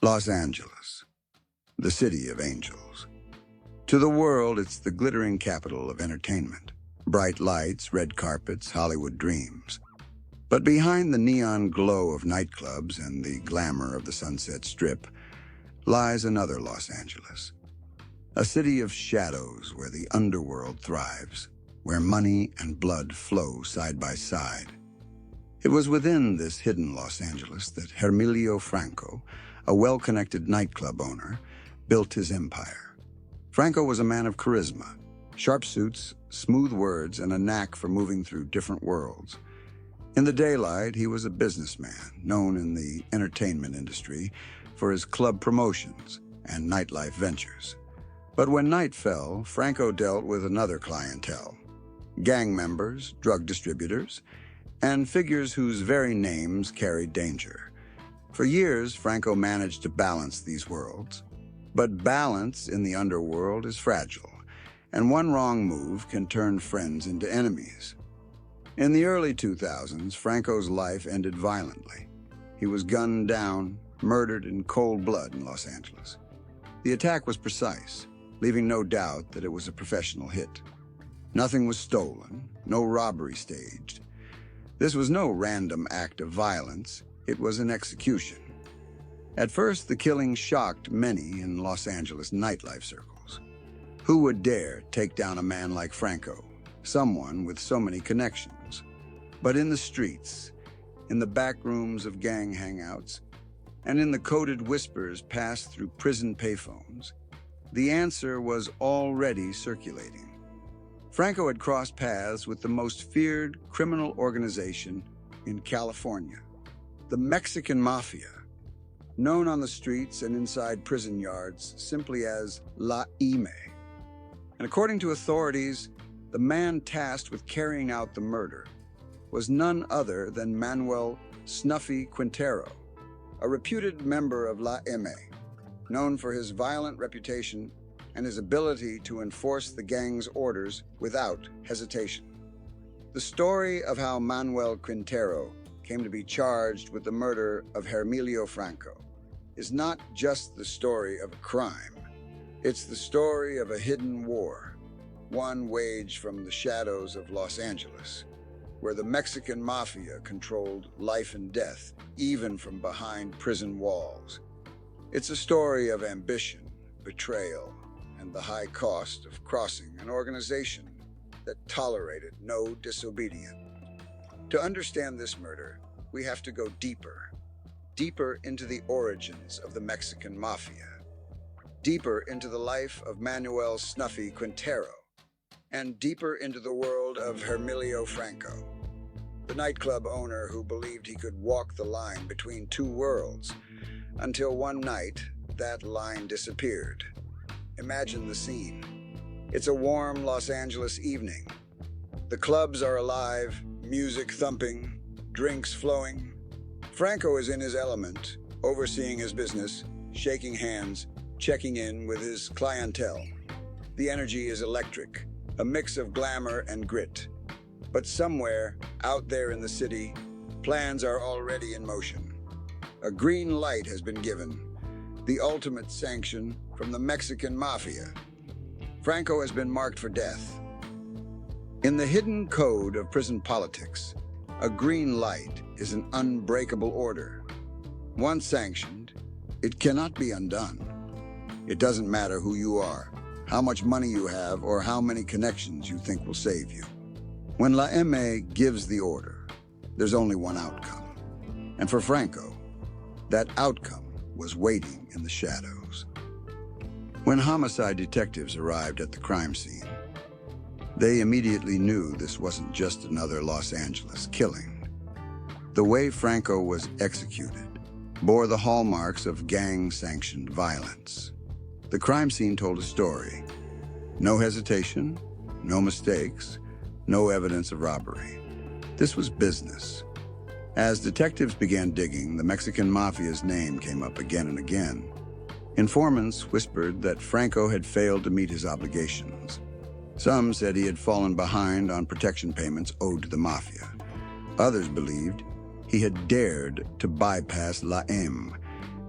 Los Angeles, the city of angels. To the world, it's the glittering capital of entertainment. Bright lights, red carpets, Hollywood dreams. But behind the neon glow of nightclubs and the glamour of the Sunset Strip lies another Los Angeles. A city of shadows where the underworld thrives, where money and blood flow side by side. It was within this hidden Los Angeles that Hermilio Franco, a well-connected nightclub owner, built his empire. Franco was a man of charisma, sharp suits, smooth words, and a knack for moving through different worlds. In the daylight, he was a businessman, known in the entertainment industry for his club promotions and nightlife ventures. But when night fell, Franco dealt with another clientele: gang members, drug distributors, and figures whose very names carried danger. For years, Franco managed to balance these worlds. But balance in the underworld is fragile, and one wrong move can turn friends into enemies. In the early 2000s, Franco's life ended violently. He was gunned down, murdered in cold blood in Los Angeles. The attack was precise, leaving no doubt that it was a professional hit. Nothing was stolen, no robbery staged. This was no random act of violence, it was an execution. At first, the killing shocked many in Los Angeles nightlife circles. Who would dare take down a man like Franco, someone with so many connections? But in the streets, in the back rooms of gang hangouts, and in the coded whispers passed through prison payphones, the answer was already circulating. Franco had crossed paths with the most feared criminal organization in California, the Mexican Mafia, known on the streets and inside prison yards simply as La Ime. And according to authorities, the man tasked with carrying out the murder was none other than Manuel "Snuffy" Quantero, a reputed member of La Ime, known for his violent reputation and his ability to enforce the gang's orders without hesitation. The story of how Manuel Quantero came to be charged with the murder of Hermilio Franco is not just the story of a crime. It's the story of a hidden war, one waged from the shadows of Los Angeles, where the Mexican Mafia controlled life and death, even from behind prison walls. It's a story of ambition, betrayal, and the high cost of crossing an organization that tolerated no disobedience. To understand this murder, we have to go deeper into the origins of the Mexican Mafia, deeper into the life of Manuel "Snuffy" Quantero, and deeper into the world of Hermilio Franco, the nightclub owner who believed he could walk the line between two worlds, until one night that line disappeared. Imagine the scene. It's a warm Los Angeles evening. The clubs are alive, music thumping, drinks flowing. Franco is in his element, overseeing his business, shaking hands, checking in with his clientele. The energy is electric, a mix of glamour and grit. But somewhere, out there in the city, plans are already in motion. A green light has been given, the ultimate sanction from the Mexican Mafia. Franco has been marked for death. In the hidden code of prison politics, a green light is an unbreakable order. Once sanctioned, it cannot be undone. It doesn't matter who you are, how much money you have, or how many connections you think will save you. When La M gives the order, there's only one outcome. And for Franco, that outcome was waiting in the shadows. When homicide detectives arrived at the crime scene, they immediately knew this wasn't just another Los Angeles killing. The way Franco was executed bore the hallmarks of gang-sanctioned violence. The crime scene told a story. No hesitation, no mistakes, no evidence of robbery. This was business. As detectives began digging, the Mexican Mafia's name came up again and again. Informants whispered that Franco had failed to meet his obligations. Some said he had fallen behind on protection payments owed to the Mafia. Others believed he had dared to bypass La M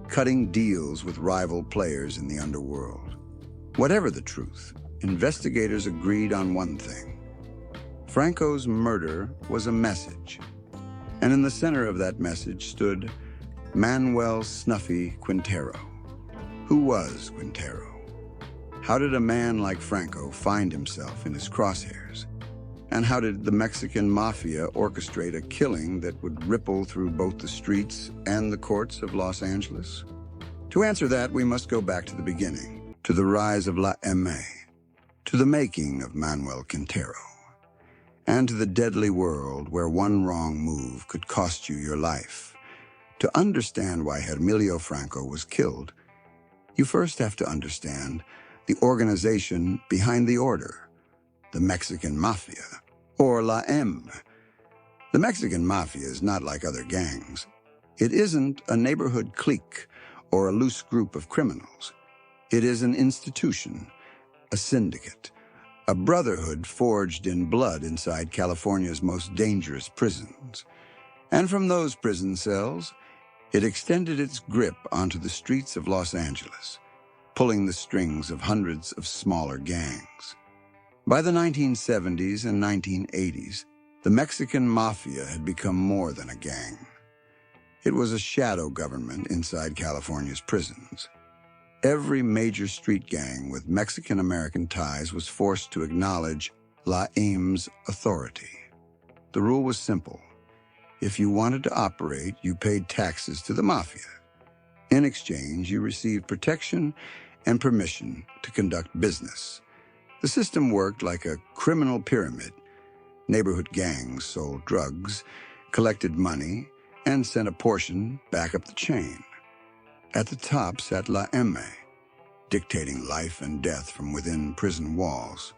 cutting deals with rival players in the underworld. Whatever the truth, investigators agreed on one thing. Franco's murder was a message, and in the center of that message stood Manuel "Snuffy" Quantero. Who was Quantero? How did a man like Franco find himself in his crosshairs? And how did the Mexican Mafia orchestrate a killing that would ripple through both the streets and the courts of Los Angeles? To answer that, we must go back to the beginning, to the rise of La M, to the making of Manuel Quantero, and to the deadly world where one wrong move could cost you your life. To understand why Hermilio Franco was killed, you first have to understand the organization behind the order, the Mexican Mafia, or La M. The Mexican Mafia is not like other gangs. It isn't a neighborhood clique or a loose group of criminals. It is an institution, a syndicate, a brotherhood forged in blood inside California's most dangerous prisons. And from those prison cells, it extended its grip onto the streets of Los Angeles, pulling the strings of hundreds of smaller gangs. By the 1970s and 1980s, the Mexican Mafia had become more than a gang. It was a shadow government inside California's prisons. Every major street gang with Mexican-American ties was forced to acknowledge La M's authority. The rule was simple. If you wanted to operate, you paid taxes to the Mafia. In exchange, you received protection and permission to conduct business. The system worked like a criminal pyramid. Neighborhood gangs sold drugs, collected money, and sent a portion back up the chain. At the top sat La M, dictating life and death from within prison walls.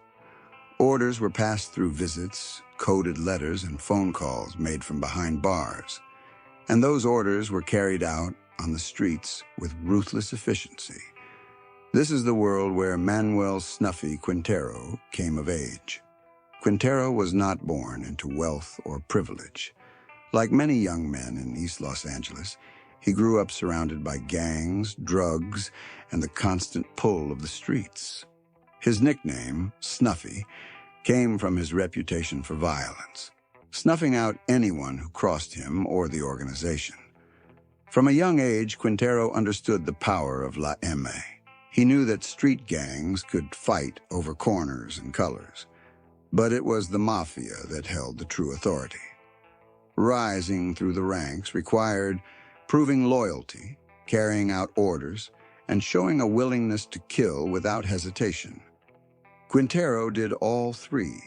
Orders were passed through visits, coded letters, and phone calls made from behind bars. And those orders were carried out on the streets with ruthless efficiency. This is the world where Manuel "Snuffy" Quantero came of age. Quantero was not born into wealth or privilege. Like many young men in East Los Angeles, he grew up surrounded by gangs, drugs, and the constant pull of the streets. His nickname, Snuffy, came from his reputation for violence, snuffing out anyone who crossed him or the organization. From a young age, Quantero understood the power of La M. He knew that street gangs could fight over corners and colors, but it was the Mafia that held the true authority. Rising through the ranks required proving loyalty, carrying out orders, and showing a willingness to kill without hesitation. Quantero did all three.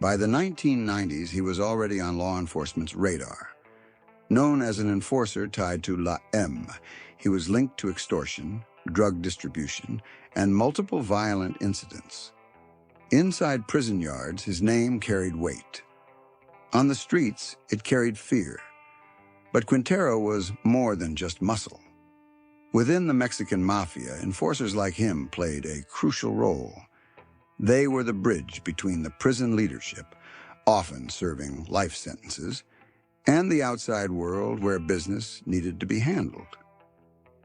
By the 1990s, he was already on law enforcement's radar. Known as an enforcer tied to La M, he was linked to extortion, drug distribution, and multiple violent incidents. Inside prison yards, his name carried weight. On the streets, it carried fear. But Quantero was more than just muscle. Within the Mexican Mafia, enforcers like him played a crucial role. They were the bridge between the prison leadership, often serving life sentences, and the outside world where business needed to be handled.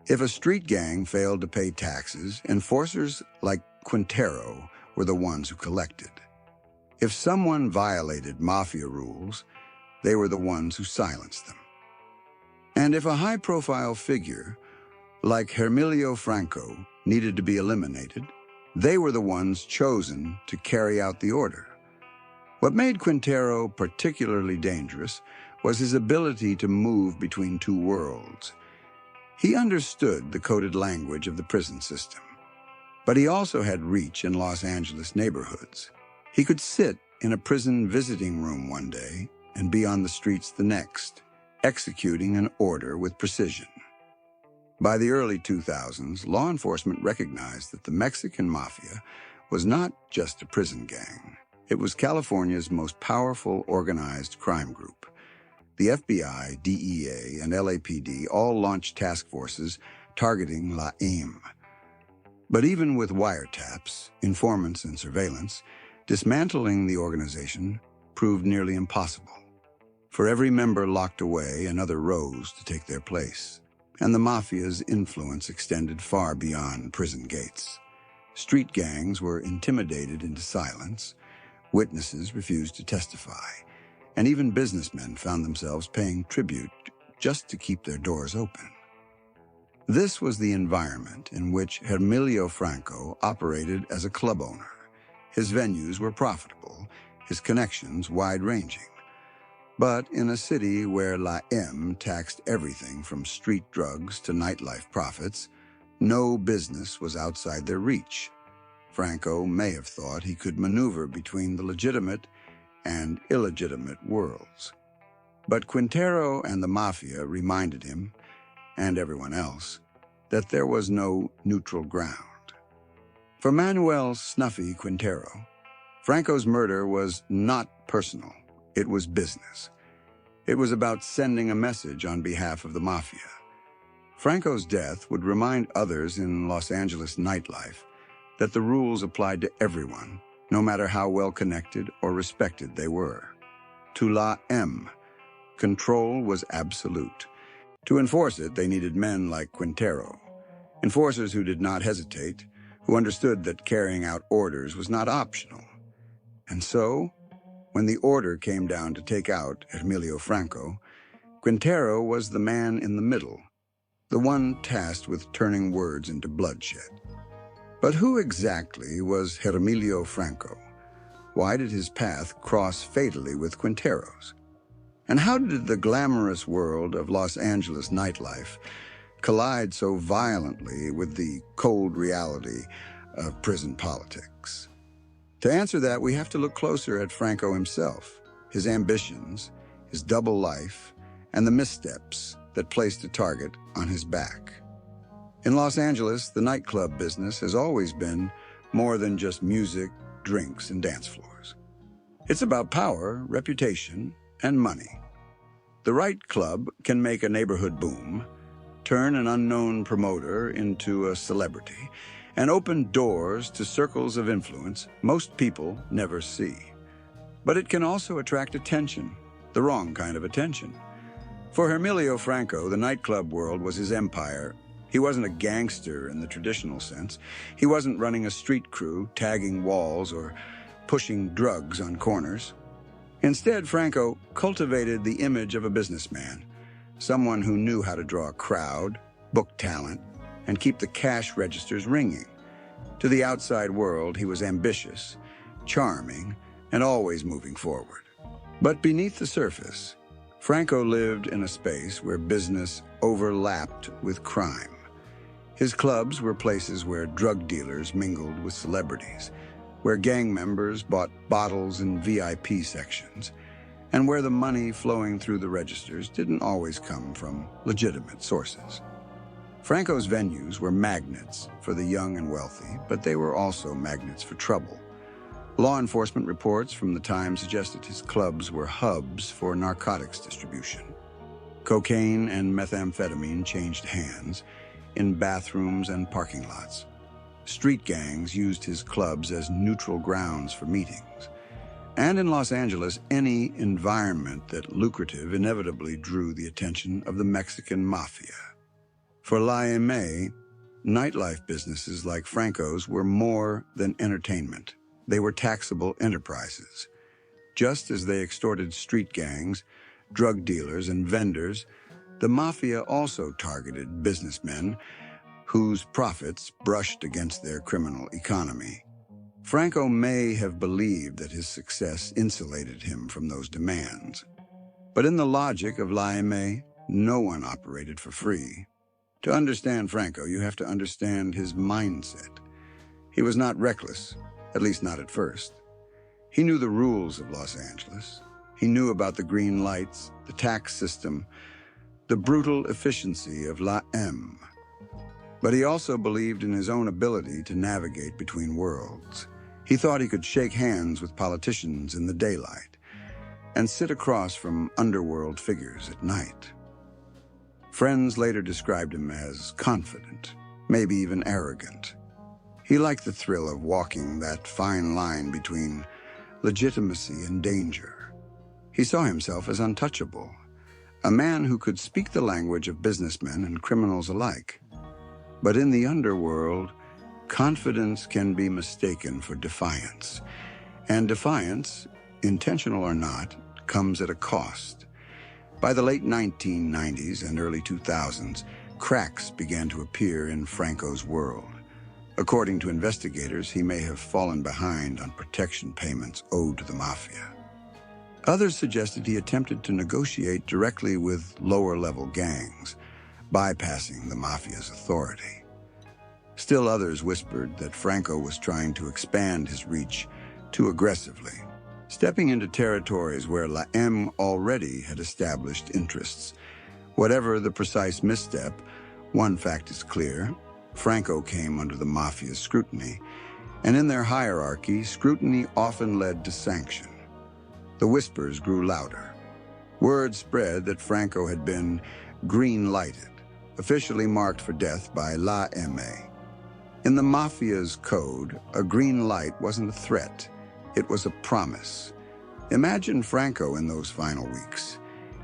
If a street gang failed to pay taxes, enforcers like Quantero were the ones who collected. If someone violated Mafia rules, they were the ones who silenced them. And if a high-profile figure, like Hermilio Franco, needed to be eliminated, they were the ones chosen to carry out the order. What made Quantero particularly dangerous was his ability to move between two worlds. He understood the coded language of the prison system, but he also had reach in Los Angeles neighborhoods. He could sit in a prison visiting room one day and be on the streets the next, executing an order with precision. By the early 2000s, law enforcement recognized that the Mexican Mafia was not just a prison gang. It was California's most powerful organized crime group. The FBI, DEA, and LAPD all launched task forces targeting La M. But even with wiretaps, informants, and surveillance, dismantling the organization proved nearly impossible. For every member locked away, another rose to take their place. and the Mafia's influence extended far beyond prison gates. Street gangs were intimidated into silence, witnesses refused to testify, and even businessmen found themselves paying tribute just to keep their doors open. This was the environment in which Hermilio Franco operated as a club owner. His venues were profitable, his connections wide-ranging. But in a city where La M taxed everything from street drugs to nightlife profits, no business was outside their reach. Franco may have thought he could maneuver between the legitimate and illegitimate worlds. But Quantero and the Mafia reminded him, and everyone else, that there was no neutral ground. For Manuel "Snuffy" Quantero, Franco's murder was not personal, it was business. It was about sending a message on behalf of the Mafia. Franco's death would remind others in Los Angeles nightlife that the rules applied to everyone, no matter how well-connected or respected they were. To La M, control was absolute. To enforce it, they needed men like Quantero, enforcers who did not hesitate, who understood that carrying out orders was not optional. And so, when the order came down to take out Hermilio Franco, Quantero was the man in the middle, the one tasked with turning words into bloodshed. But who exactly was Hermilio Franco? Why did his path cross fatally with Quantero's? And how did the glamorous world of Los Angeles nightlife collide so violently with the cold reality of prison politics? To answer that, we have to look closer at Franco himself, his ambitions, his double life, and the missteps that placed a target on his back. In Los Angeles, the nightclub business has always been more than just music, drinks, and dance floors. It's about power, reputation, and money. The right club can make a neighborhood boom, turn an unknown promoter into a celebrity, and open doors to circles of influence most people never see. But it can also attract attention, the wrong kind of attention. For Hermilio Franco, the nightclub world was his empire. He wasn't a gangster in the traditional sense. He wasn't running a street crew, tagging walls, or pushing drugs on corners. Instead, Franco cultivated the image of a businessman, someone who knew how to draw a crowd, book talent, and keep the cash registers ringing. To the outside world, he was ambitious, charming, and always moving forward. But beneath the surface, Franco lived in a space where business overlapped with crime. His clubs were places where drug dealers mingled with celebrities, where gang members bought bottles in VIP sections, and where the money flowing through the registers didn't always come from legitimate sources. Franco's venues were magnets for the young and wealthy, but they were also magnets for trouble. Law enforcement reports from the time suggested his clubs were hubs for narcotics distribution. Cocaine and methamphetamine changed hands in bathrooms and parking lots. Street gangs used his clubs as neutral grounds for meetings. And in Los Angeles, any environment that lucrative inevitably drew the attention of the Mexican Mafia. For La M, nightlife businesses like Franco's were more than entertainment. They were taxable enterprises. Just as they extorted street gangs, drug dealers, and vendors, the Mafia also targeted businessmen whose profits brushed against their criminal economy. Franco may have believed that his success insulated him from those demands. But in the logic of La M, no one operated for free. To understand Franco, you have to understand his mindset. He was not reckless, at least not at first. He knew the rules of Los Angeles. He knew about the green lights, the tax system, the brutal efficiency of La M. But he also believed in his own ability to navigate between worlds. He thought he could shake hands with politicians in the daylight and sit across from underworld figures at night. Friends later described him as confident, maybe even arrogant. He liked the thrill of walking that fine line between legitimacy and danger. He saw himself as untouchable, a man who could speak the language of businessmen and criminals alike. But in the underworld, confidence can be mistaken for defiance. And defiance, intentional or not, comes at a cost. By the late 1990s and early 2000s, cracks began to appear in Franco's world. According to investigators, he may have fallen behind on protection payments owed to the Mafia. Others suggested he attempted to negotiate directly with lower-level gangs, bypassing the Mafia's authority. Still others whispered that Franco was trying to expand his reach too aggressively, stepping into territories where La M already had established interests. Whatever the precise misstep, one fact is clear: Franco came under the Mafia's scrutiny, and in their hierarchy, scrutiny often led to sanction. The whispers grew louder. Word spread that Franco had been green-lighted, officially marked for death by La M.A. In the Mafia's code, a green light wasn't a threat, it was a promise. Imagine Franco in those final weeks.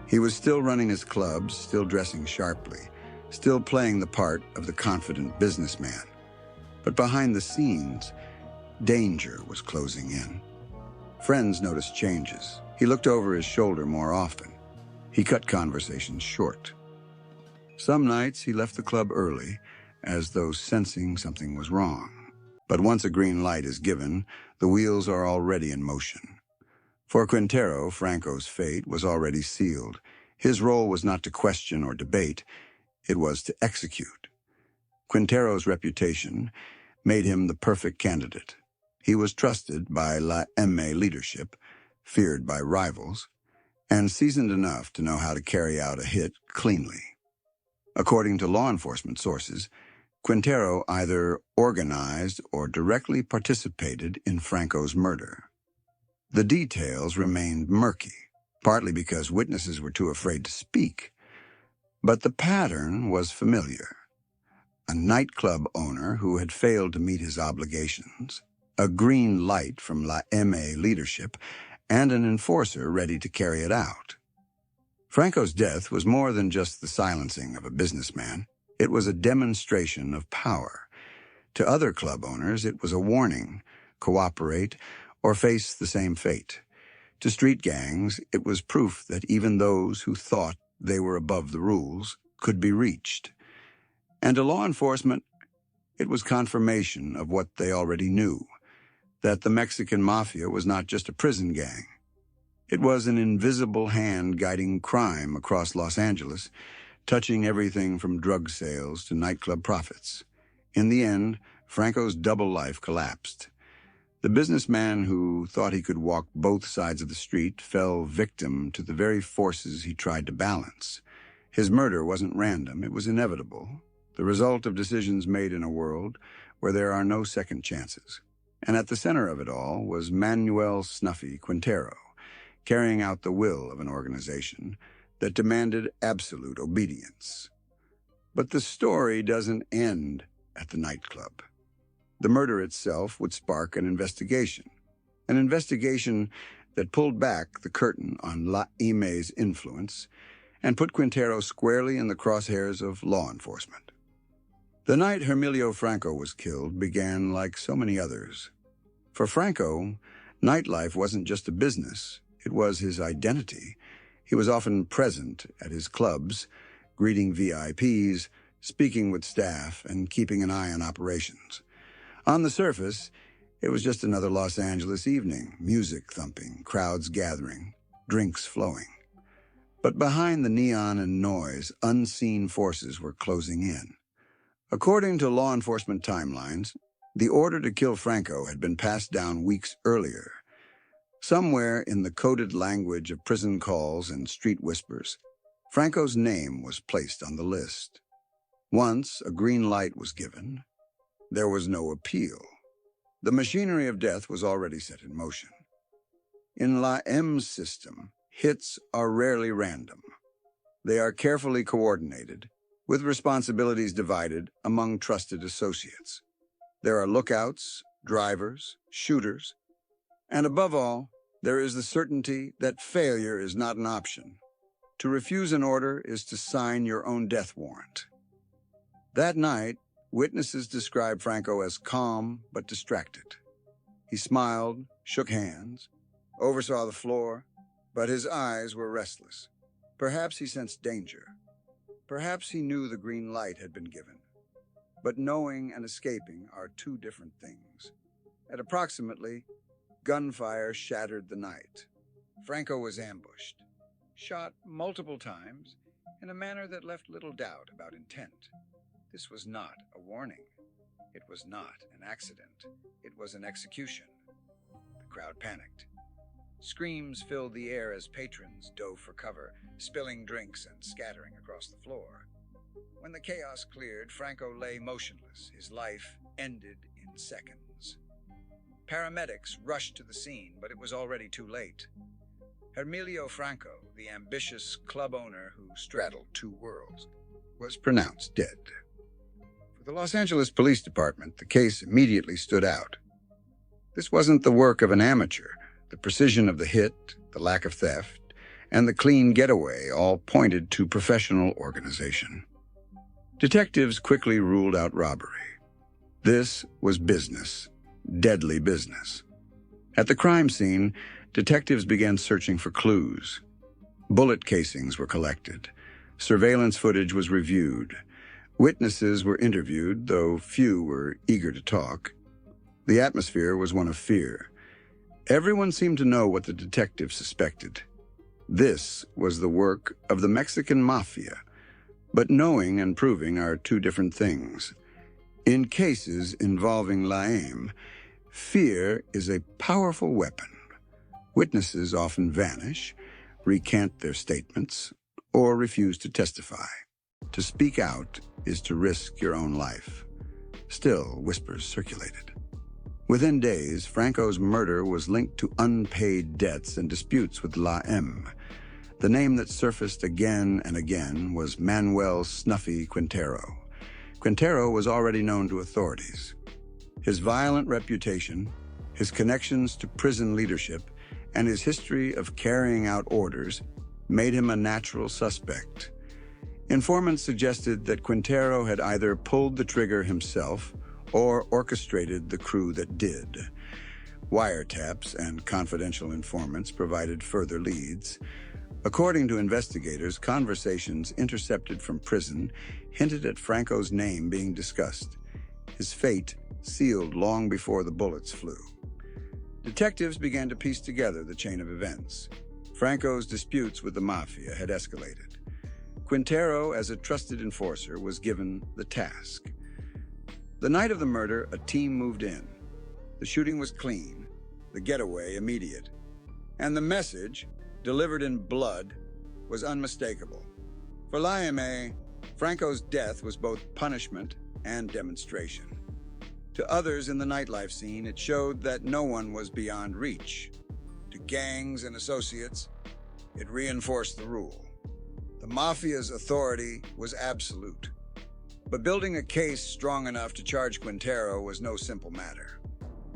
He was still running his clubs, still dressing sharply, still playing the part of the confident businessman. But behind the scenes, danger was closing in. Friends noticed changes. He looked over his shoulder more often. He cut conversations short. Some nights he left the club early, as though sensing something was wrong. But once a green light is given, the wheels are already in motion. For Quantero, Franco's fate was already sealed. His role was not to question or debate, it was to execute. Quantero's reputation made him the perfect candidate. He was trusted by La M.A. leadership, feared by rivals, and seasoned enough to know how to carry out a hit cleanly. According to law enforcement sources, Quantero either organized or directly participated in Franco's murder. The details remained murky, partly because witnesses were too afraid to speak. But the pattern was familiar. A nightclub owner who had failed to meet his obligations, a green light from La M.A. leadership, and an enforcer ready to carry it out. Franco's death was more than just the silencing of a businessman. It was a demonstration of power. To other club owners, it was a warning: cooperate or face the same fate. To street gangs, it was proof that even those who thought they were above the rules could be reached. And to law enforcement, it was confirmation of what they already knew: that the Mexican Mafia was not just a prison gang. It was an invisible hand guiding crime across Los Angeles, touching everything from drug sales to nightclub profits. In the end, Franco's double life collapsed. The businessman who thought he could walk both sides of the street fell victim to the very forces he tried to balance. His murder wasn't random, it was inevitable, the result of decisions made in a world where there are no second chances. And at the center of it all was Manuel "Snuffy" Quantero, carrying out the will of an organization that demanded absolute obedience. But the story doesn't end at the nightclub. The murder itself would spark an investigation that pulled back the curtain on La M.A.'s influence and put Quantero squarely in the crosshairs of law enforcement. The night Hermilio Franco was killed began like so many others. For Franco, nightlife wasn't just a business, it was his identity. He was often present at his clubs, greeting VIPs, speaking with staff, and keeping an eye on operations. On the surface, it was just another Los Angeles evening: music thumping, crowds gathering, drinks flowing. But behind the neon and noise, unseen forces were closing in. According to law enforcement timelines, the order to kill Franco had been passed down weeks earlier. Somewhere in the coded language of prison calls and street whispers, Franco's name was placed on the list. Once a green light was given, there was no appeal. The machinery of death was already set in motion. In La M's system, hits are rarely random. They are carefully coordinated, with responsibilities divided among trusted associates. There are lookouts, drivers, shooters, and above all, there is the certainty that failure is not an option. To refuse an order is to sign your own death warrant. That night, witnesses described Franco as calm but distracted. He smiled, shook hands, oversaw the floor, but his eyes were restless. Perhaps he sensed danger. Perhaps he knew the green light had been given. But knowing and escaping are two different things. At approximately, gunfire shattered the night. Franco was ambushed, shot multiple times in a manner that left little doubt about intent. This was not a warning. It was not an accident. It was an execution. The crowd panicked. Screams filled the air as patrons dove for cover, spilling drinks and scattering across the floor. When the chaos cleared, Franco lay motionless, his life ended in seconds. Paramedics rushed to the scene, but it was already too late. Hermilio Franco, the ambitious club owner who straddled two worlds, was pronounced dead. For the Los Angeles Police Department, the case immediately stood out. This wasn't the work of an amateur. The precision of the hit, the lack of theft, and the clean getaway all pointed to professional organization. Detectives quickly ruled out robbery. This was business, deadly business. At the crime scene, detectives began searching for clues. Bullet casings were collected. Surveillance footage was reviewed. Witnesses were interviewed, though few were eager to talk. The atmosphere was one of fear. Everyone seemed to know what the detectives suspected. This was the work of the Mexican Mafia. But knowing and proving are two different things. In cases involving LAM, fear is a powerful weapon. Witnesses often vanish, recant their statements, or refuse to testify. To speak out is to risk your own life. Still, whispers circulated. Within days, Franco's murder was linked to unpaid debts and disputes with LAM. The name that surfaced again and again was Manuel "Snuffy" Quantero. Quantero was already known to authorities. His violent reputation, his connections to prison leadership, and his history of carrying out orders made him a natural suspect. Informants suggested that Quantero had either pulled the trigger himself or orchestrated the crew that did. Wiretaps and confidential informants provided further leads. According to investigators, conversations intercepted from prison hinted at Franco's name being discussed, his fate sealed long before the bullets flew. Detectives began to piece together the chain of events. Franco's disputes with the Mafia had escalated. Quantero, as a trusted enforcer, was given the task. The night of the murder, a team moved in. The shooting was clean, the getaway immediate, and the message, delivered in blood, was unmistakable. For LAM, Franco's death was both punishment and demonstration. To others in the nightlife scene, it showed that no one was beyond reach. To gangs and associates, it reinforced the rule. The Mafia's authority was absolute. But building a case strong enough to charge Quantero was no simple matter.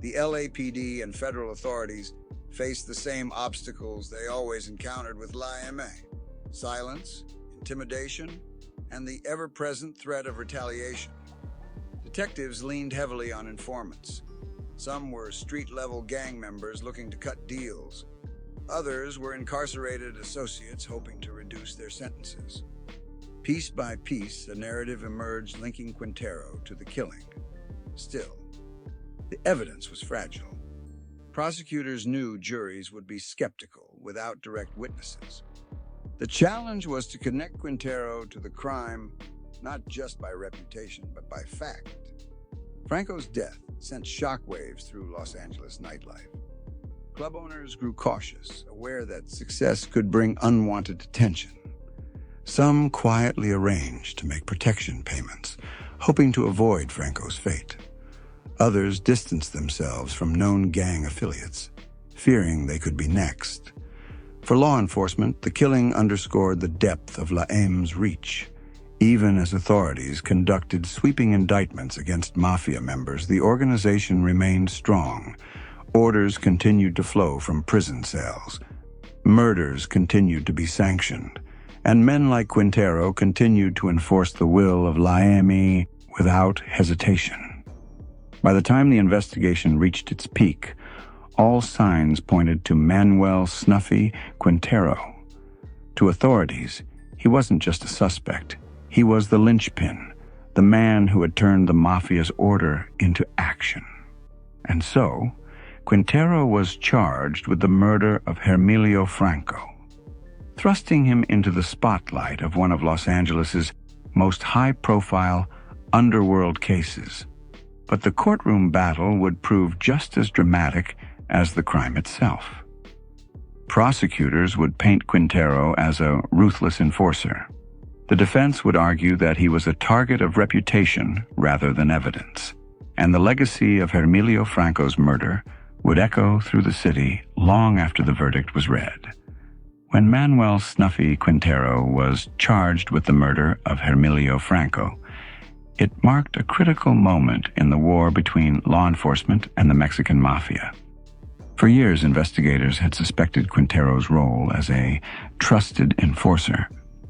The LAPD and federal authorities faced the same obstacles they always encountered with LAM: silence, intimidation, and the ever-present threat of retaliation. Detectives leaned heavily on informants. Some were street-level gang members looking to cut deals. Others were incarcerated associates hoping to reduce their sentences. Piece by piece, a narrative emerged linking Quantero to the killing. Still, the evidence was fragile. Prosecutors knew juries would be skeptical without direct witnesses. The challenge was to connect Quantero to the crime, not just by reputation, but by fact. Franco's death sent shockwaves through Los Angeles nightlife. Club owners grew cautious, aware that success could bring unwanted attention. Some quietly arranged to make protection payments, hoping to avoid Franco's fate. Others distanced themselves from known gang affiliates, fearing they could be next. For law enforcement, the killing underscored the depth of LAM's reach. Even as authorities conducted sweeping indictments against Mafia members, the organization remained strong. Orders continued to flow from prison cells. Murders continued to be sanctioned, and men like Quintero continued to enforce the will of Laemi without hesitation. By the time the investigation reached its peak, all signs pointed to Manuel "Snuffy" Quintero. To authorities, he wasn't just a suspect. He was the linchpin, the man who had turned the Mafia's order into action. And so, Quintero was charged with the murder of Hermilio Franco, thrusting him into the spotlight of one of Los Angeles's most high-profile underworld cases. But the courtroom battle would prove just as dramatic as the crime itself. Prosecutors would paint Quintero as a ruthless enforcer. The defense would argue that he was a target of reputation rather than evidence, and the legacy of Hermilio Franco's murder would echo through the city long after the verdict was read. When Manuel "Snuffy" Quintero was charged with the murder of Hermilio Franco, it marked a critical moment in the war between law enforcement and the Mexican Mafia. For years, investigators had suspected Quintero's role as a trusted enforcer,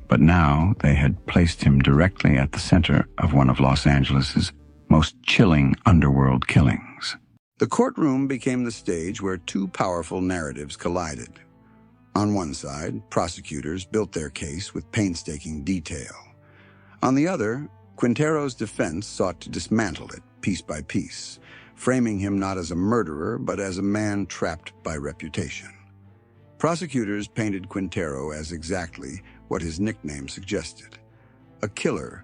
but now they had placed him directly at the center of one of Los Angeles's most chilling underworld killings. The courtroom became the stage where two powerful narratives collided. On one side, prosecutors built their case with painstaking detail. On the other, Quintero's defense sought to dismantle it piece by piece, framing him not as a murderer, but as a man trapped by reputation. Prosecutors painted Quintero as exactly what his nickname suggested: a killer,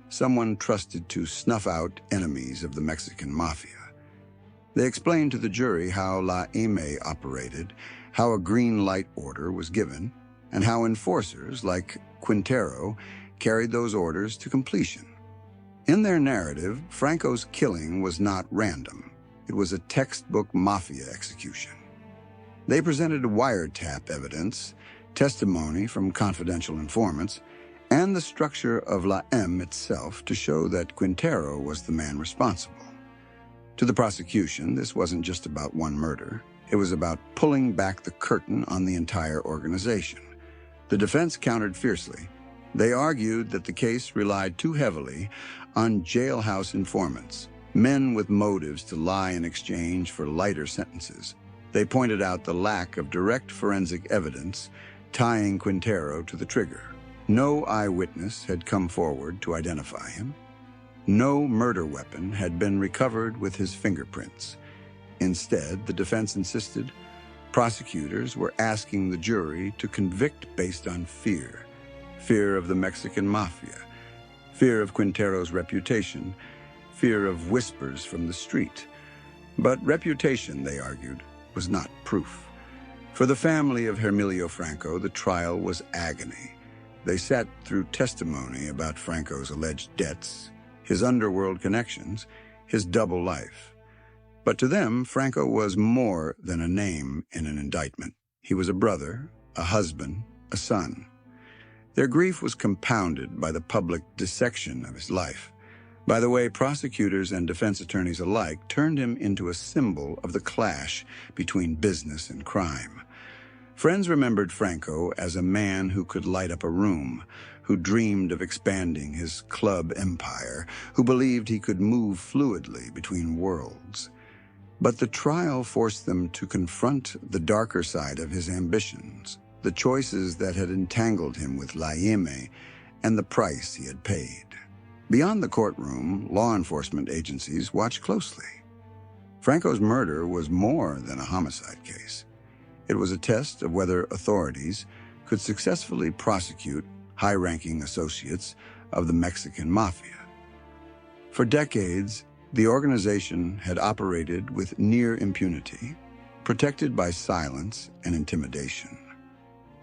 someone trusted to snuff out enemies of the Mexican Mafia. They explained to the jury how La Eme operated, how a green light order was given, and how enforcers like Quintero carried those orders to completion. In their narrative, Franco's killing was not random. It was a textbook mafia execution. They presented wiretap evidence, testimony from confidential informants, and the structure of La M itself to show that Quintero was the man responsible. To the prosecution, this wasn't just about one murder. It was about pulling back the curtain on the entire organization. The defense countered fiercely. They argued that the case relied too heavily on jailhouse informants, men with motives to lie in exchange for lighter sentences. They pointed out the lack of direct forensic evidence tying Quintero to the trigger. No eyewitness had come forward to identify him. No murder weapon had been recovered with his fingerprints. Instead, the defense insisted prosecutors were asking the jury to convict based on fear. Fear of the Mexican Mafia, fear of Quintero's reputation, fear of whispers from the street. But reputation, they argued, was not proof. For the family of Hermilio Franco, the trial was agony. They sat through testimony about Franco's alleged debts, his underworld connections, his double life. But to them, Franco was more than a name in an indictment. He was a brother, a husband, a son. Their grief was compounded by the public dissection of his life, by the way prosecutors and defense attorneys alike turned him into a symbol of the clash between business and crime. Friends remembered Franco as a man who could light up a room, who dreamed of expanding his club empire, who believed he could move fluidly between worlds. But the trial forced them to confront the darker side of his ambitions, the choices that had entangled him with La Eme, and the price he had paid. Beyond the courtroom, law enforcement agencies watched closely. Franco's murder was more than a homicide case. It was a test of whether authorities could successfully prosecute high-ranking associates of the Mexican Mafia. For decades, the organization had operated with near impunity, protected by silence and intimidation.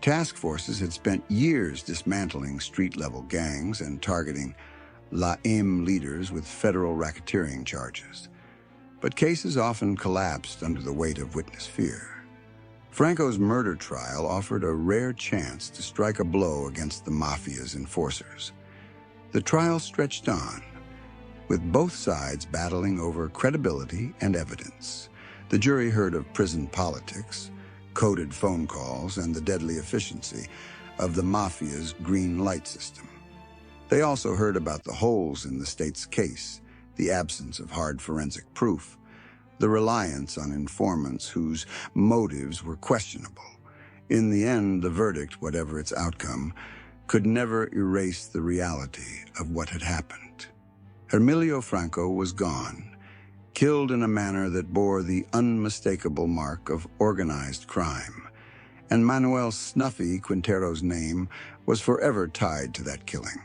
Task forces had spent years dismantling street-level gangs and targeting La M leaders with federal racketeering charges. But cases often collapsed under the weight of witness fear. Franco's murder trial offered a rare chance to strike a blow against the Mafia's enforcers. The trial stretched on, with both sides battling over credibility and evidence. The jury heard of prison politics, coded phone calls, and the deadly efficiency of the Mafia's green light system. They also heard about the holes in the state's case, the absence of hard forensic proof, the reliance on informants whose motives were questionable. In the end, the verdict, whatever its outcome, could never erase the reality of what had happened. Hermilio Franco was gone, killed in a manner that bore the unmistakable mark of organized crime, and Manuel "Snuffy" Quantero's name was forever tied to that killing.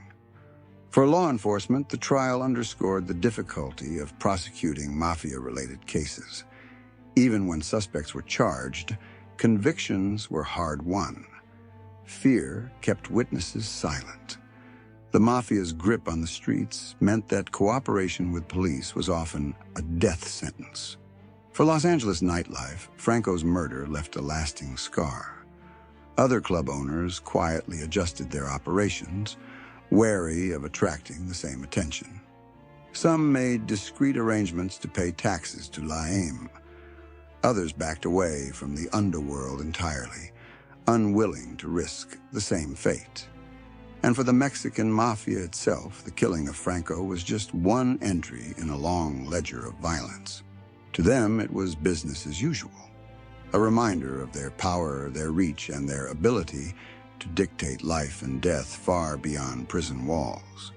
For law enforcement, the trial underscored the difficulty of prosecuting Mafia-related cases. Even when suspects were charged, convictions were hard-won. Fear kept witnesses silent. The Mafia's grip on the streets meant that cooperation with police was often a death sentence. For Los Angeles nightlife, Franco's murder left a lasting scar. Other club owners quietly adjusted their operations, wary of attracting the same attention. Some made discreet arrangements to pay taxes to La Aim. Others backed away from the underworld entirely, unwilling to risk the same fate. And for the Mexican Mafia itself, the killing of Franco was just one entry in a long ledger of violence. To them, it was business as usual, a reminder of their power, their reach, and their ability to dictate life and death far beyond prison walls.